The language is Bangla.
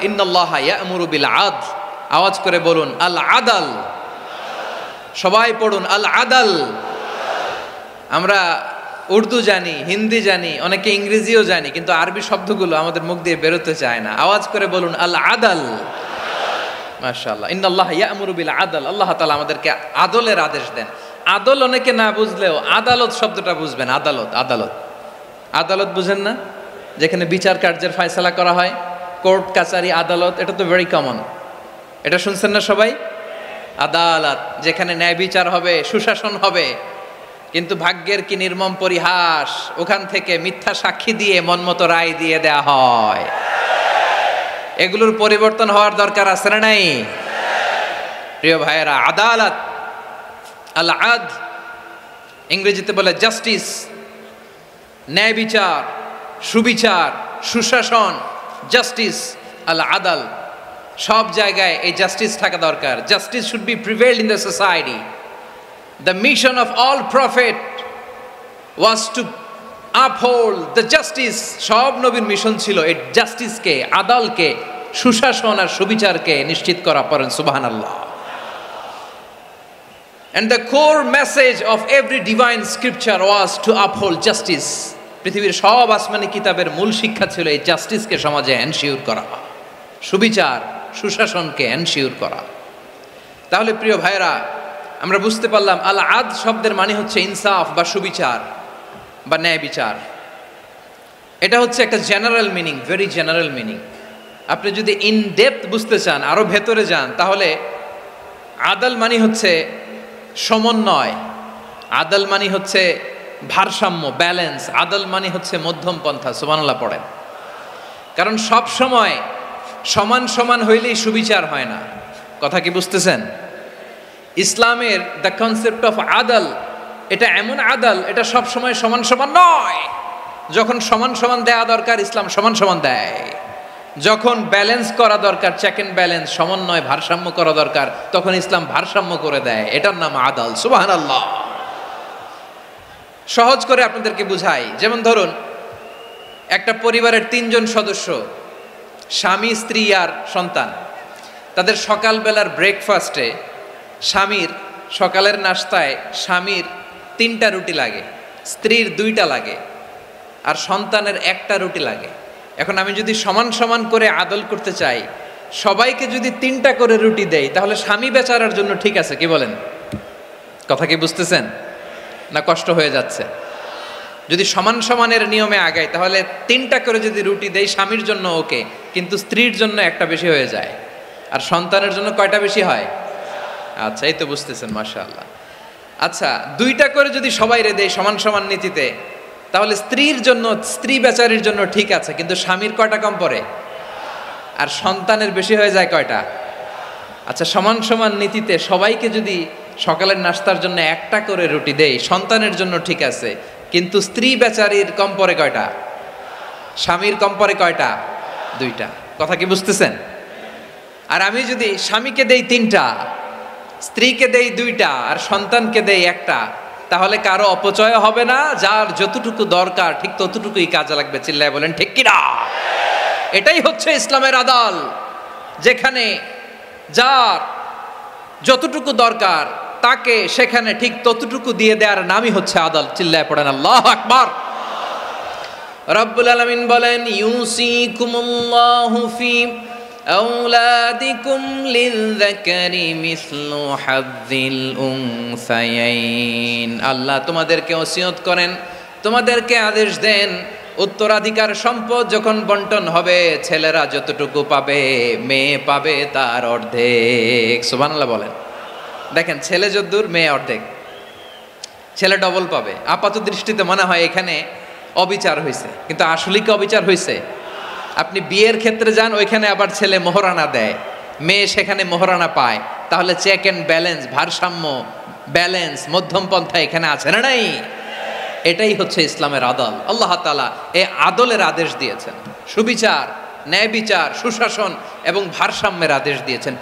ইন্নাল্লাহা ইয়া'মুরু বিল আদল, আওয়াজ করে বলুন আল আদাল। সবাই পড়ুন আল আদাল। আমরা উর্দু জানি, হিন্দি জানি, অনেকে ইংরেজিও জানি, কিন্তু আরবি শব্দগুলো আমাদের মুখ দিয়ে বেরোতে চায় না। আওয়াজ করে বলুন আল আদাল। মাশাআল্লাহ, ইন্নাল্লাহা ইয়া'মুরু বিল আদল। আল্লাহ তাআলা আমাদেরকে আদলের আদেশ দেন। আদল অনেকে না বুঝলেও আদালত শব্দটা বুঝবেন। আদালত, আদালত, আদালত বুঝেন না? যেখানে বিচার কার্যের ফয়সালা করা হয়, কোর্ট কাচারি আদালত, এটা তো ভেরি কমন। এটা শুনছেন না সবাই? আদালত, যেখানে ন্যায় বিচার হবে, সুশাসন হবে। কিন্তু ভাগ্যের কি নির্মম পরিহাস, ওখান থেকে মিথ্যা সাক্ষী দিয়ে মনমতো রায় দিয়ে দেয়া হয়। এগুলোর পরিবর্তন হওয়ার দরকার আছে না নাই? প্রিয় ভাইয়েরা, আদালত, আল আদল, ইংরেজিতে বলে জাস্টিস, ন্যায় বিচার, সুবিচার, সুশাসন, জাস্টিস, আল আদাল। সব জায়গায় এই জাস্টিস থাকা দরকার। Justice should be prevailed in the society. The mission of all prophet was to uphold the justice. সব নবীর মিশন ছিল এই জাস্টিসকে, আদালকে, সুশাসন আর সুবিচারকে নিশ্চিত করা। পড়েন সুবহানাল্লাহ। And the core message of every divine scripture was to uphold justice. পৃথিবীর সব আসমানি কিতাবের মূল শিক্ষা ছিল এই জাস্টিসকে সমাজে এনশিওর করা, সুবিচার, সুশাসনকে এনশিওর করা। তাহলে প্রিয় ভাইরা, আমরা বুঝতে পারলাম আল আদ শব্দের মানে হচ্ছে ইনসাফ বা সুবিচার বা ন্যায় বিচার। এটা হচ্ছে একটা general meaning, very general meaning. আপনি যদি ইন ডেপথ বুঝতে চান, আরো ভেতরে যান, তাহলে আদাল মানে হচ্ছে সমন্বয়, আদাল মানে হচ্ছে ভারসাম্য, ব্যালেন্স। আদাল মানে হচ্ছে মধ্যম পন্থা। সুবহানাল্লাহ পড়েন। কারণ সব সময় সমান সমান হইলেই সুবিচার হয় না। কথা কি বুঝতেছেন? ইসলামের দ্য কনসেপ্ট অফ আদাল, এটা এমন আদাল, এটা সব সময় সমান সমান নয়। যখন সমান সমান দেয়া দরকার, ইসলাম সমান সমান দেয়। যখন ব্যালেন্স করা দরকার, চেক এন্ড ব্যালেন্স, সমন্বয়, ভারসাম্য করা দরকার, তখন ইসলাম ভারসাম্য করে দেয়। এটার নাম আদাল। সুবহানাল্লাহ। সহজ করে আপনাদেরকে বুঝাই। যেমন ধরুন, একটা পরিবারের 3 জন সদস্য, স্বামী, স্ত্রী আর সন্তান। তাদের সকালবেলার ব্রেকফাস্টে স্বামীর, সকালের নাস্তায় স্বামীর 3টা রুটি লাগে, স্ত্রীর 2টা লাগে, আর সন্তানের 1টা রুটি লাগে। এখন আমি যদি সমান সমান করে আদল করতে চাই, সবাইকে যদি 3টা করে রুটি দেই, তাহলে স্বামী বেচারার জন্য ঠিক আছে? কি বলেন? কথা কি বুঝতেছেন না কষ্ট হয়ে যাচ্ছে? যদি সমান সমানের নিয়মে আগাই, তাহলে 3টা করে যদি রুটি দেই, স্বামীর জন্য ওকে, কিন্তু স্ত্রীর জন্য 1টা বেশি হয়ে যায়। আর সন্তানের জন্য কয়টা বেশি হয়? আচ্ছা, এই তো বুঝতেছেন, মাশাআল্লাহ। আচ্ছা, 2টা করে যদি সবাই রে দেয় সমান সমান নীতিতে, তাহলে স্ত্রীর জন্য, স্ত্রী বেচারির জন্য ঠিক আছে, কিন্তু স্বামীর কয়টা কম পড়ে? আর সন্তানের বেশি হয়ে যায় কয়টা? আচ্ছা, সমান সমান নীতিতে সবাইকে যদি সকালের নাস্তার জন্য 1টা করে রুটি দেই, সন্তানের জন্য ঠিক আছে, কিন্তু স্ত্রী বেচারির কম পড়ে কয়টা? স্বামীর কম পড়ে কয়টা? 2টা। কথা কি বুঝতেছেন? আর আমি যদি স্বামীকে দেই 3টা, স্ত্রীকে দেই 2টা, আর সন্তানকে দেই 1টা, তাহলে কারো অপচয় হবে না। যার যতটুকু দরকার ঠিক ততটুকুই কাজে লাগবে। চিল্লায় বলেন ঠিক কিনা? এটাই হচ্ছে ইসলামের আদাল, যেখানে যার যতটুকু দরকার তাকে সেখানে ঠিক ততটুকু দিয়ে দেওয়ার নামই হচ্ছে আদাল। চিল্লায় পড়েন আল্লাহু আকবার। রব্বুল আলামিন বলেন, ইউসিকুমুল্লাহু ফি আওলাদিকুম লিযযাকারি মিসলু হাযযিল উনসায়াইন। আল্লাহ তোমাদেরকে ওসিয়ত করেন, তোমাদেরকে আদেশ দেন, উত্তরাধিকার সম্পদ যখন বন্টন হবে, ছেলেরা যতটুকু পাবে, মেয়ে পাবে তার অর্ধেক। সুবহানাল্লাহ বলেন। দেখেন, ছেলে যদ্দূর, মেয়ে অর্ধেক, ছেলে ডবল পাবে। আপাত দৃষ্টিতে মনে হয় এখানে অবিচার হয়েছে, কিন্তু আসলে কি অবিচার হয়েছে? আপনি বিয়ের ক্ষেত্রে যান, ওইখানে আবার ছেলে মোহরানা দেয়, মেয়ে সেখানে মোহরানা পায়। তাহলে চেক এন্ড ব্যালেন্স, ভারসাম্য, ব্যালেন্স, মধ্যম পন্থা এখানে আছে না নাই? এটাই হচ্ছে ইসলামের আদল। আল্লাহ তাআলা এই আদলের আদেশ দিয়েছেন, সুবিচার, ন্যায় বিচার, সুশাসন এবং ভারসাম্যের আদেশ দিয়েছেন।